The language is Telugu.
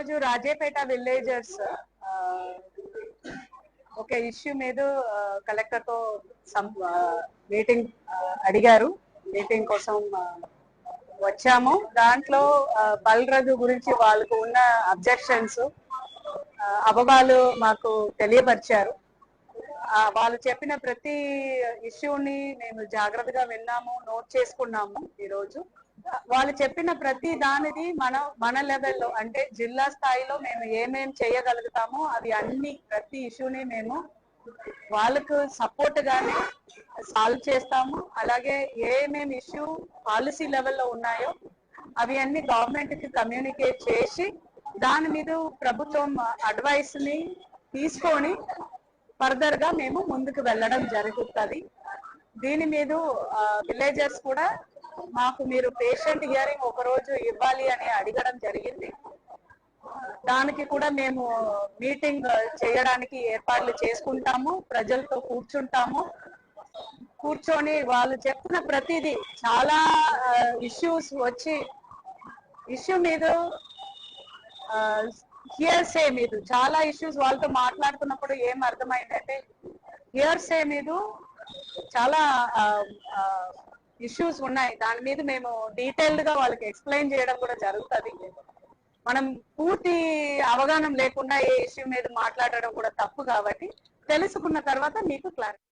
ఈరోజు రాజేపేట విలేజర్స్ ఒక ఇష్యూ మీద కలెక్టర్ తో మీటింగ్ అడిగారు. మీటింగ్ కోసం వచ్చాము. దాంట్లో బల్రజు గురించి వాళ్ళకు ఉన్న అబ్జెక్షన్స్ అభవాలు మాకు తెలియపరిచారు. వాళ్ళు చెప్పిన ప్రతి ఇష్యూని మేము జాగ్రత్తగా విన్నాము, నోట్ చేసుకున్నాము. ఈరోజు వాళ్ళు చెప్పిన ప్రతి దానిది మన లెవెల్లో అంటే జిల్లా స్థాయిలో మేము ఏమేం చేయగలుగుతామో అవి అన్ని ప్రతి ఇష్యూని మేము వాళ్ళకు సపోర్ట్ గానే సాల్వ్ చేస్తాము. అలాగే ఏమేమి ఇష్యూ పాలసీ లెవెల్లో ఉన్నాయో అవి అన్ని గవర్నమెంట్ కి కమ్యూనికేట్ చేసి దాని మీద ప్రభుత్వం అడ్వైస్ ని తీసుకొని ఫర్దర్ గా మేము ముందుకు వెళ్ళడం జరుగుతుంది. దీని మీద విలేజర్స్ కూడా మాకు మీరు పేషెంట్ హియరింగ్ ఒక రోజు ఇవ్వాలి అని అడగడం జరిగింది. దానికి కూడా మేము మీటింగ్ చేయడానికి ఏర్పాట్లు చేసుకుంటాము. ప్రజలతో కూర్చొని వాళ్ళు చెప్పిన ప్రతిదీ చాలా ఇష్యూస్ వచ్చి ఇష్యూ మీద హియర్సే మీద చాలా ఇష్యూస్ వాళ్ళతో మాట్లాడుతున్నప్పుడు ఏం అర్థమైందంటే హియర్సే మీద చాలా ఇష్యూస్ ఉన్నాయి. దాని మీద మేము డీటెయిల్డ్ గా వాళ్ళకి ఎక్స్ప్లెయిన్ చేయడం కూడా జరుగుతుంది. మనం పూర్తి అవగాహన లేకుండా ఏ ఇష్యూ మీద మాట్లాడడం కూడా తప్పు. కాబట్టి తెలుసుకున్న తర్వాత మీకు క్లారిటీ